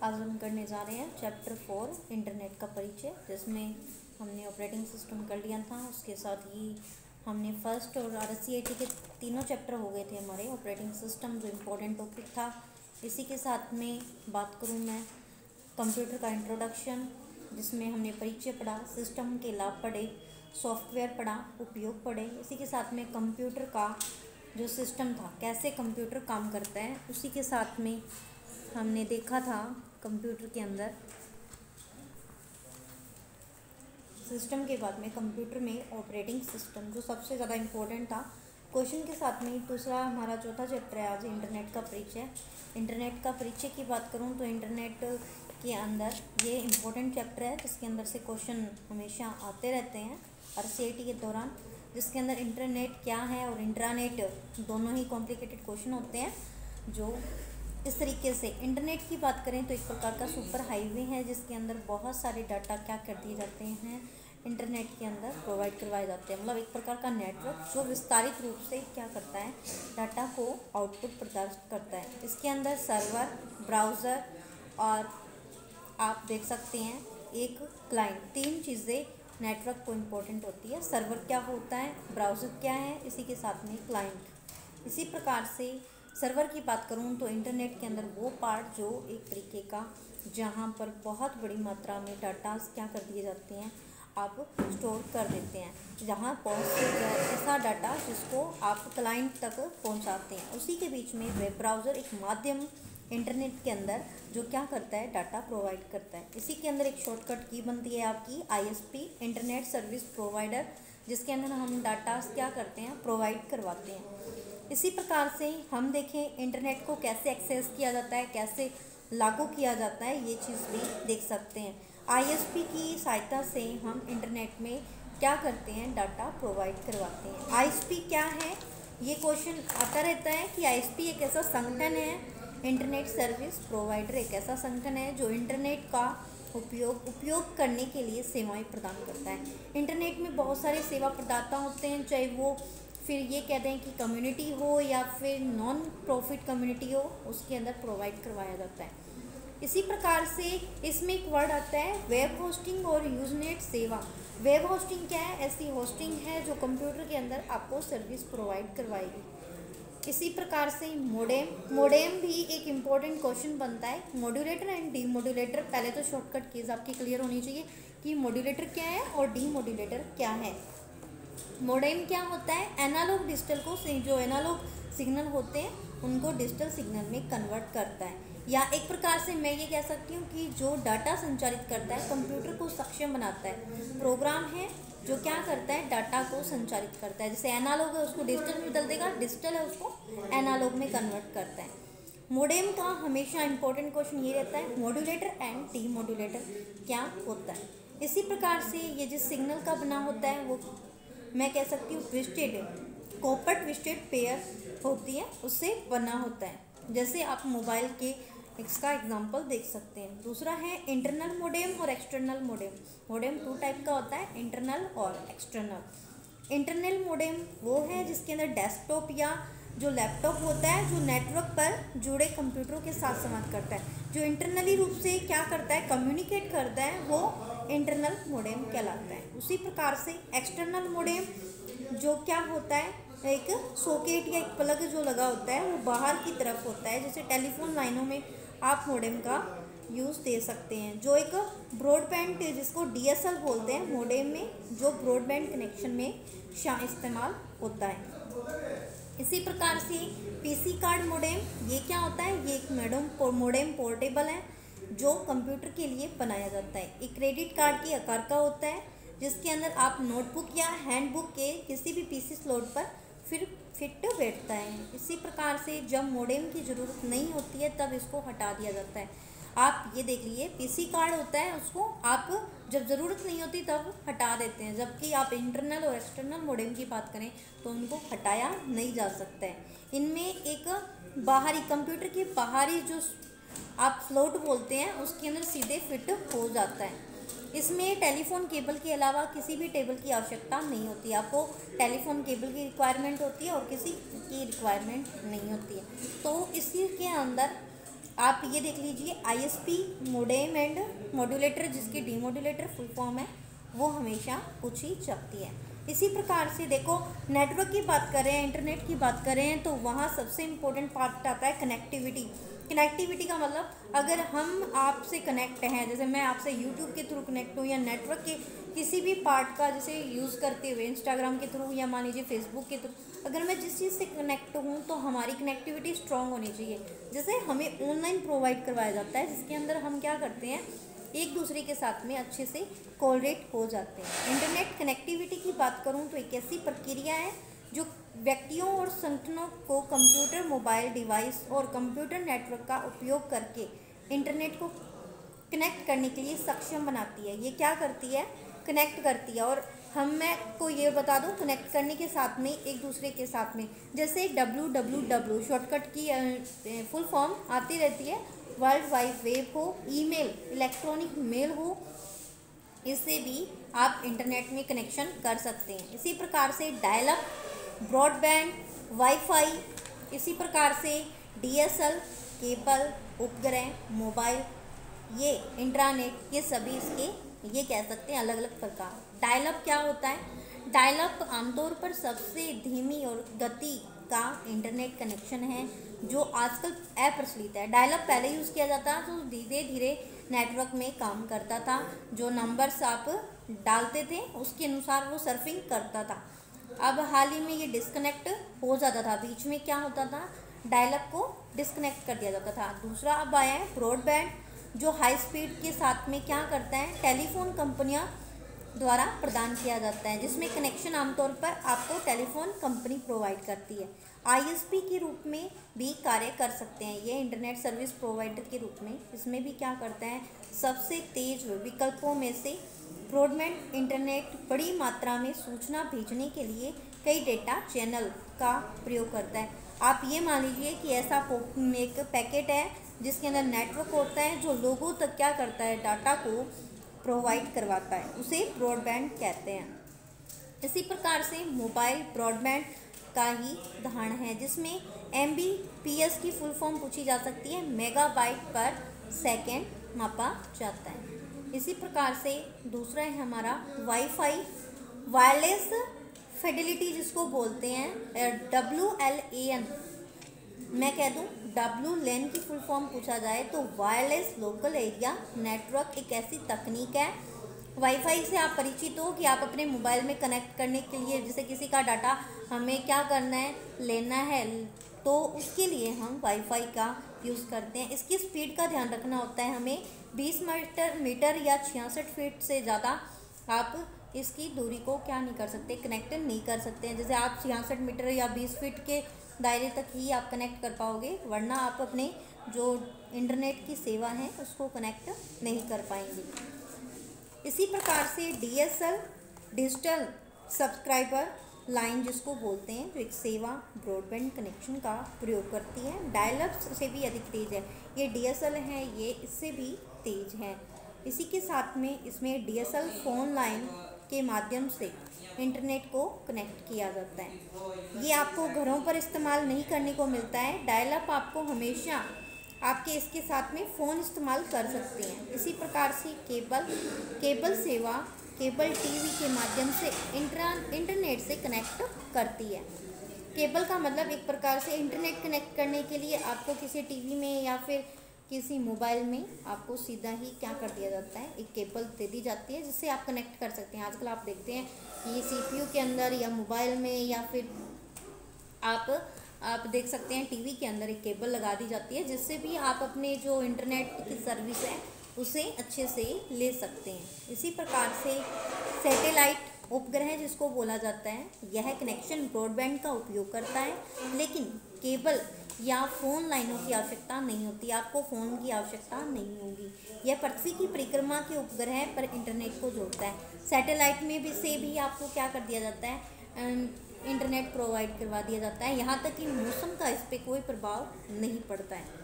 आज हम करने जा रहे हैं चैप्टर 4 इंटरनेट का परिचय, जिसमें हमने ऑपरेटिंग सिस्टम कर लिया था। उसके साथ ही हमने फर्स्ट और RSCIT के तीनों चैप्टर हो गए थे हमारे। ऑपरेटिंग सिस्टम जो इम्पोर्टेंट टॉपिक था, इसी के साथ में बात करूं मैं कंप्यूटर का इंट्रोडक्शन, जिसमें हमने परिचय पढ़ा, सिस्टम के लाभ पढ़े, सॉफ्टवेयर पढ़ा, उपयोग पढ़े। इसी के साथ में कंप्यूटर का जो सिस्टम था, कैसे कंप्यूटर काम करता है, उसी के साथ में हमने देखा था कंप्यूटर के अंदर सिस्टम के बाद में कंप्यूटर में ऑपरेटिंग सिस्टम जो सबसे ज़्यादा इम्पोर्टेंट था। क्वेश्चन के साथ में दूसरा हमारा चौथा चैप्टर है आज इंटरनेट का परिचय। इंटरनेट का परिचय की बात करूं तो इंटरनेट के अंदर ये इम्पोर्टेंट चैप्टर है, जिसके अंदर से क्वेश्चन हमेशा आते रहते हैं RCIT के दौरान, जिसके अंदर इंटरनेट क्या है और इंट्रानेट दोनों ही कॉम्प्लिकेटेड क्वेश्चन होते हैं। जो इस तरीके से इंटरनेट की बात करें तो एक प्रकार का सुपर हाईवे है, जिसके अंदर बहुत सारे डाटा क्या कर दिए जाते हैं, इंटरनेट के अंदर प्रोवाइड करवाए जाते हैं। मतलब एक प्रकार का नेटवर्क जो विस्तारित रूप से क्या करता है, डाटा को आउटपुट प्रदान करता है। इसके अंदर सर्वर, ब्राउज़र और आप देख सकते हैं एक क्लाइंट, तीन चीज़ें नेटवर्क को इम्पोर्टेंट होती है। सर्वर क्या होता है, ब्राउज़र क्या है, इसी के साथ में क्लाइंट। इसी प्रकार से सर्वर की बात करूं तो इंटरनेट के अंदर वो पार्ट जो एक तरीके का जहां पर बहुत बड़ी मात्रा में डाटा क्या कर दिए जाते हैं, आप स्टोर कर देते हैं, जहां ऐसा डाटा जिसको आप क्लाइंट तक पहुंचाते हैं। उसी के बीच में वेब ब्राउज़र एक माध्यम इंटरनेट के अंदर जो क्या करता है, डाटा प्रोवाइड करता है। इसी के अंदर एक शॉर्टकट की बनती है आपकी ISP, इंटरनेट सर्विस प्रोवाइडर, जिसके अंदर हम डाटा क्या करते हैं, प्रोवाइड करवाते हैं। इसी प्रकार से हम देखें इंटरनेट को कैसे एक्सेस किया जाता है, कैसे लागू किया जाता है, ये चीज़ भी देख सकते हैं। ISP की सहायता से हम इंटरनेट में क्या करते हैं, डाटा प्रोवाइड करवाते हैं। ISP क्या है, ये क्वेश्चन आता रहता है कि ISP एक ऐसा संगठन है, इंटरनेट सर्विस प्रोवाइडर एक ऐसा संगठन है जो इंटरनेट का उपयोग करने के लिए सेवाएं प्रदान करता है। इंटरनेट में बहुत सारे सेवा प्रदाता होते हैं, चाहे वो फिर ये कहते हैं कि कम्युनिटी हो या फिर नॉन प्रॉफिट कम्युनिटी हो, उसके अंदर प्रोवाइड करवाया जाता है। इसी प्रकार से इसमें एक वर्ड आता है वेब होस्टिंग और यूजनेट सेवा। वेब होस्टिंग क्या है, ऐसी होस्टिंग है जो कंप्यूटर के अंदर आपको सर्विस प्रोवाइड करवाएगी। इसी प्रकार से मोडेम भी एक इम्पॉर्टेंट क्वेश्चन बनता है। मॉड्यूलेटर एंड डीमॉड्यूलेटर, पहले तो शॉर्टकट कीज आपकी क्लियर होनी चाहिए कि मॉड्यूलेटर क्या है और डीमॉड्यूलेटर क्या है। मोडेम क्या होता है, एनालॉग डिजिटल को, जो एनालॉग सिग्नल होते हैं उनको डिजिटल सिग्नल में कन्वर्ट करता है। या एक प्रकार से मैं ये कह सकती हूँ कि जो डाटा संचारित करता है, कंप्यूटर को सक्षम बनाता है। प्रोग्राम है जो क्या करता है, डाटा को संचारित करता है। जैसे एनालॉग है उसको डिजिटल में बदल देगा, डिजिटल है उसको एनालॉग में कन्वर्ट करता है। मोडेम का हमेशा इंपॉर्टेंट क्वेश्चन ये रहता है मॉड्यूलेटर एंड डीमॉड्यूलेटर क्या होता है। इसी प्रकार से ये जिस सिग्नल का बना होता है वो मैं कह सकती हूँ ट्विस्टेड, कॉपर ट्विस्टेड पेयर होती है, उससे बना होता है। जैसे आप मोबाइल के इसका एग्जांपल देख सकते हैं। दूसरा है इंटरनल मोडेम और एक्सटर्नल मोडेम। मोडेम 2 टाइप का होता है, इंटरनल और एक्सटर्नल। इंटरनल मोडेम वो है जिसके अंदर डेस्कटॉप या जो लैपटॉप होता है जो नेटवर्क पर जुड़े कंप्यूटरों के साथ संवाद करता है, जो इंटरनली रूप से क्या करता है, कम्युनिकेट करता है, वो इंटरनल मोडेम कहलाता है। उसी प्रकार से एक्सटर्नल मोडेम जो क्या होता है, एक सॉकेट या एक प्लग जो लगा होता है वो बाहर की तरफ होता है। जैसे टेलीफोन लाइनों में आप मोडेम का यूज़ दे सकते हैं। जो एक ब्रॉडबैंड, जिसको DSL बोलते हैं, मोडेम में जो ब्रॉडबैंड कनेक्शन में इस्तेमाल होता है। इसी प्रकार से PC कार्ड मोडेम, ये क्या होता है, ये एक मोडेम पोर्टेबल है जो कंप्यूटर के लिए बनाया जाता है। एक क्रेडिट कार्ड के आकार का होता है, जिसके अंदर आप नोटबुक या हैंडबुक के किसी भी PC स्लॉट पर फिर फिट बैठता है। इसी प्रकार से जब मोडेम की ज़रूरत नहीं होती है तब इसको हटा दिया जाता है। आप ये देख लीजिए, PC कार्ड होता है, उसको आप जब ज़रूरत नहीं होती तब हटा देते हैं, जबकि आप इंटरनल और एक्सटर्नल मोडेम की बात करें तो उनको हटाया नहीं जा सकता है। इनमें एक बाहरी कंप्यूटर के बाहरी जो आप स्लॉट बोलते हैं उसके अंदर सीधे फिट हो जाता है। इसमें टेलीफोन केबल के अलावा किसी भी टेबल की आवश्यकता नहीं होती। आपको टेलीफोन केबल की रिक्वायरमेंट होती है और किसी की रिक्वायरमेंट नहीं होती है। तो इसी के अंदर आप ये देख लीजिए, आईएसपी मोडेम एंड मॉड्यूलेटर, जिसकी डीमोड्यूलेटर फुल फॉर्म है, वो हमेशा कुछ ही चलती है। इसी प्रकार से देखो, नेटवर्क की बात करें, इंटरनेट की बात करें, तो वहाँ सबसे इम्पोर्टेंट पार्ट आता है कनेक्टिविटी। कनेक्टिविटी का मतलब, अगर हम आपसे कनेक्ट हैं, जैसे मैं आपसे यूट्यूब के थ्रू कनेक्ट हूँ, या नेटवर्क के किसी भी पार्ट का जैसे यूज़ करते हुए इंस्टाग्राम के थ्रू, या मान लीजिए फेसबुक के थ्रू, अगर मैं जिस चीज़ से कनेक्ट हूँ तो हमारी कनेक्टिविटी स्ट्रांग होनी चाहिए। जैसे हमें ऑनलाइन प्रोवाइड करवाया जाता है, जिसके अंदर हम क्या करते हैं, एक दूसरे के साथ में अच्छे से कोलरेट हो जाते हैं। इंटरनेट कनेक्टिविटी की बात करूँ तो एक ऐसी प्रक्रिया है जो व्यक्तियों और संगठनों को कंप्यूटर, मोबाइल डिवाइस और कंप्यूटर नेटवर्क का उपयोग करके इंटरनेट को कनेक्ट करने के लिए सक्षम बनाती है। ये क्या करती है, कनेक्ट करती है। और मैं को ये बता दूं, कनेक्ट करने के साथ में एक दूसरे के साथ में, जैसे www शॉर्टकट की फुल फॉर्म आती रहती है, वर्ल्ड वाइड वेब हो, ईमेल, इलेक्ट्रॉनिक मेल हो, इससे भी आप इंटरनेट में कनेक्शन कर सकते हैं। इसी प्रकार से डायल अप, ब्रॉडबैंड, वाईफाई, इसी प्रकार से डीएसएल, केबल, उपग्रह, मोबाइल, ये इंट्रानेट, ये सभी इसके ये कह सकते हैं अलग अलग प्रकार। डायल अप क्या होता है, डायल अप आमतौर पर सबसे धीमी और गति का इंटरनेट कनेक्शन है जो आजकल अप्रचलित है। डायल अप पहले यूज़ किया जाता तो धीरे धीरे नेटवर्क में काम करता था, जो नंबर्स आप डालते थे उसके अनुसार वो सर्फिंग करता था। अब हाल ही में ये डिस्कनेक्ट हो जाता था, बीच में क्या होता था, डायल अप को डिस्कनेक्ट कर दिया जाता था। दूसरा अब आया है ब्रॉडबैंड, जो हाई स्पीड के साथ में क्या करता है, टेलीफोन कंपनियां द्वारा प्रदान किया जाता है, जिसमें कनेक्शन आमतौर पर आपको टेलीफोन कंपनी प्रोवाइड करती है। आईएसपी के रूप में भी कार्य कर सकते हैं ये, इंटरनेट सर्विस प्रोवाइडर के रूप में। इसमें भी क्या करता है, सबसे तेज विकल्पों में से ब्रॉडबैंड इंटरनेट बड़ी मात्रा में सूचना भेजने के लिए कई डेटा चैनल का प्रयोग करता है। आप ये मान लीजिए कि ऐसा एक पैकेट है जिसके अंदर नेटवर्क होता है, जो लोगों तक क्या करता है, डाटा को प्रोवाइड करवाता है, उसे ब्रॉडबैंड कहते हैं। इसी प्रकार से मोबाइल ब्रॉडबैंड का ही उदाहरण है, जिसमें MBPS की फुल फॉर्म पूछी जा सकती है, मेगाबाइट पर सेकेंड मापा जाता है। इसी प्रकार से दूसरा है हमारा वाईफाई, वायरलेस फिडेलिटी जिसको बोलते हैं, WLAN। मैं कह दूं WLAN की फुल फॉर्म पूछा जाए तो वायरलेस लोकल एरिया नेटवर्क एक ऐसी तकनीक है। वाईफाई से आप परिचित हो कि आप अपने मोबाइल में कनेक्ट करने के लिए, जैसे किसी का डाटा हमें क्या करना है, लेना है, तो उसके लिए हम वाईफाई का यूज़ करते हैं। इसकी स्पीड का ध्यान रखना होता है हमें, 20 मीटर या 66 फीट से ज़्यादा आप इसकी दूरी को क्या नहीं कर सकते, कनेक्ट नहीं कर सकते हैं। जैसे आप 66 मीटर या 20 फीट के दायरे तक ही आप कनेक्ट कर पाओगे, वरना आप अपने जो इंटरनेट की सेवा है उसको कनेक्ट नहीं कर पाएंगे। इसी प्रकार से DSL, डिजिटल सब्सक्राइबर लाइन जिसको बोलते हैं, जो एक सेवा ब्रॉडबैंड कनेक्शन का प्रयोग करती है, डायल अप से भी अधिक तेज़ है। ये DSL है, ये इससे भी तेज़ है। इसी के साथ में इसमें DSL फ़ोन लाइन के माध्यम से इंटरनेट को कनेक्ट किया जाता है। ये आपको घरों पर इस्तेमाल नहीं करने को मिलता है। डायल अप आपको हमेशा आपके इसके साथ में फ़ोन इस्तेमाल कर सकते हैं। इसी प्रकार से केबल सेवा केबल टीवी के माध्यम से इंटरनेट से कनेक्ट करती है। केबल का मतलब एक प्रकार से इंटरनेट कनेक्ट करने के लिए आपको किसी टीवी में या फिर किसी मोबाइल में आपको सीधा ही क्या कर दिया जाता है, एक केबल दे दी जाती है जिससे आप कनेक्ट कर सकते हैं। आजकल आप देखते हैं कि CPU के अंदर या मोबाइल में या फिर आप देख सकते हैं टीवी के अंदर एक केबल लगा दी जाती है, जिससे भी आप अपने जो इंटरनेट की सर्विस है उसे अच्छे से ले सकते हैं। इसी प्रकार से सैटेलाइट उपग्रह जिसको बोला जाता है, यह कनेक्शन ब्रॉडबैंड का उपयोग करता है, लेकिन केबल या फ़ोन लाइनों की आवश्यकता नहीं होती, आपको फ़ोन की आवश्यकता नहीं होगी। यह पृथ्वी की परिक्रमा के उपग्रह पर इंटरनेट को जोड़ता है। सैटेलाइट में भी से भी आपको क्या कर दिया जाता है, इंटरनेट प्रोवाइड करवा दिया जाता है, यहाँ तक कि मौसम का इस पर कोई प्रभाव नहीं पड़ता है।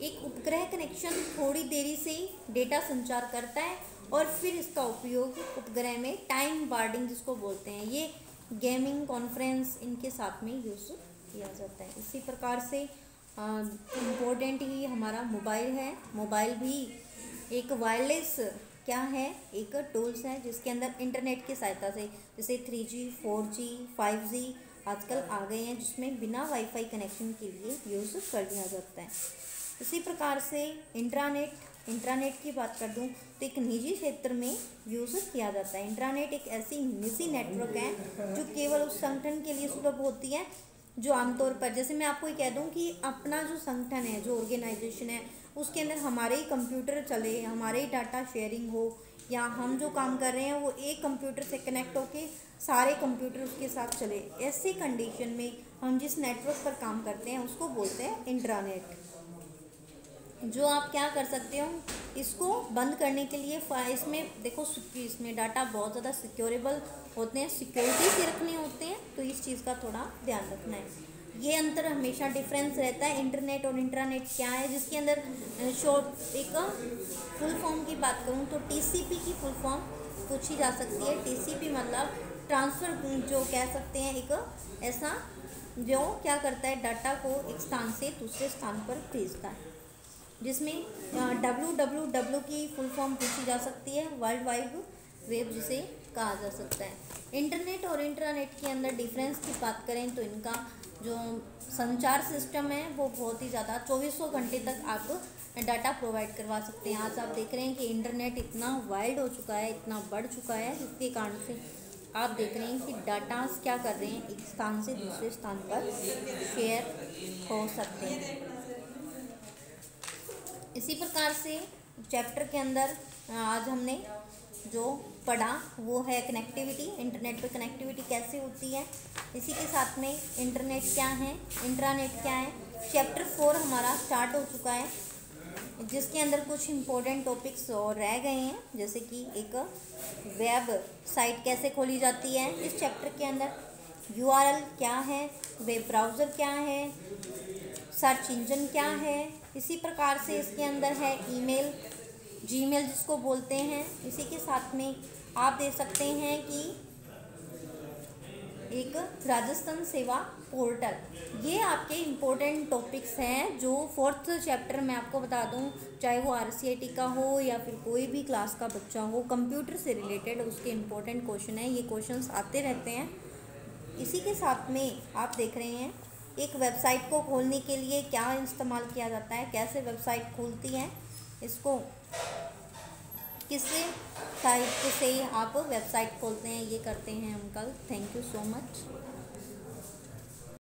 एक उपग्रह कनेक्शन थोड़ी देरी से डेटा संचार करता है और फिर इसका उपयोग उपग्रह में टाइम वार्डिंग जिसको बोलते हैं, ये गेमिंग, कॉन्फ्रेंस, इनके साथ में यूज़ किया जाता है। इसी प्रकार से इम्पोर्टेंट ही हमारा मोबाइल है। मोबाइल भी एक वायरलेस क्या है, एक टूल्स है जिसके अंदर इंटरनेट की सहायता से, जैसे 3G 4G 5G आजकल आ गए हैं, जिसमें बिना वाईफाई कनेक्शन के लिए यूज़ कर लिया जाता है। इसी प्रकार से इंट्रानेट की बात कर दूं तो एक निजी क्षेत्र में यूज़ किया जाता है। इंट्रानेट एक ऐसी निजी नेटवर्क है जो केवल उस संगठन के लिए सुलभ होती है जो आमतौर पर, जैसे मैं आपको ये कह दूं कि अपना जो संगठन है, जो ऑर्गेनाइजेशन है, उसके अंदर हमारे ही कंप्यूटर चले, हमारे ही डाटा शेयरिंग हो, या हम जो काम कर रहे हैं वो एक कंप्यूटर से कनेक्ट होके सारे कंप्यूटर उसके साथ चले, ऐसे कंडीशन में हम जिस नेटवर्क पर काम करते हैं उसको बोलते हैं इंट्रानेट। जो आप क्या कर सकते हो, इसको बंद करने के लिए इसमें देखो, इसमें डाटा बहुत ज़्यादा सिक्योरेबल होते हैं, सिक्योरिटी से रखने होते हैं, तो इस चीज़ का थोड़ा ध्यान रखना है। ये अंतर हमेशा डिफरेंस रहता है। इंटरनेट और इंट्रानेट क्या है, जिसके अंदर शॉर्ट एक फुल फॉर्म की बात करूँ तो TCP की फुल फॉर्म पूछी जा सकती है। TCP मतलब ट्रांसफ़र, जो कह सकते हैं एक ऐसा जो क्या करता है, डाटा को एक स्थान से दूसरे स्थान पर भेजता है, जिसमें www की फुल फॉर्म पूछी जा सकती है, वर्ल्ड वाइड वेब जिसे कहा जा सकता है। इंटरनेट और इंट्रानेट के अंदर डिफरेंस की बात करें तो इनका जो संचार सिस्टम है वो बहुत ही ज़्यादा 2400 घंटे तक आप डाटा प्रोवाइड करवा सकते हैं। आज आप देख रहे हैं कि इंटरनेट इतना वाइड हो चुका है, इतना बढ़ चुका है, जिसके कारण से आप देख रहे हैं कि डाटा क्या कर रहे हैं, एक स्थान से दूसरे स्थान पर शेयर हो सकते हैं। इसी प्रकार से चैप्टर के अंदर आज हमने जो पढ़ा वो है कनेक्टिविटी, इंटरनेट पे कनेक्टिविटी कैसे होती है। इसी के साथ में इंटरनेट क्या है, इंट्रानेट क्या है। चैप्टर 4 हमारा स्टार्ट हो चुका है, जिसके अंदर कुछ इम्पोर्टेंट टॉपिक्स और रह गए हैं, जैसे कि एक वेब साइट कैसे खोली जाती है इस चैप्टर के अंदर, URL क्या है, वेब ब्राउज़र क्या है, सर्च इंजन क्या है। इसी प्रकार से इसके अंदर है ईमेल, जीमेल जिसको बोलते हैं। इसी के साथ में आप देख सकते हैं कि एक राजस्थान सेवा पोर्टल, ये आपके इम्पोर्टेंट टॉपिक्स हैं जो 4th चैप्टर में आपको बता दूं, चाहे वो RCIT का हो या फिर कोई भी क्लास का बच्चा हो, कंप्यूटर से रिलेटेड उसके इम्पोर्टेंट क्वेश्चन है, ये क्वेश्चंस आते रहते हैं। इसी के साथ में आप देख रहे हैं एक वेबसाइट को खोलने के लिए क्या इस्तेमाल किया जाता है, कैसे वेबसाइट खुलती है, इसको किससे साइट से आप वेबसाइट खोलते हैं, ये करते हैं हम कल। Thank you so much.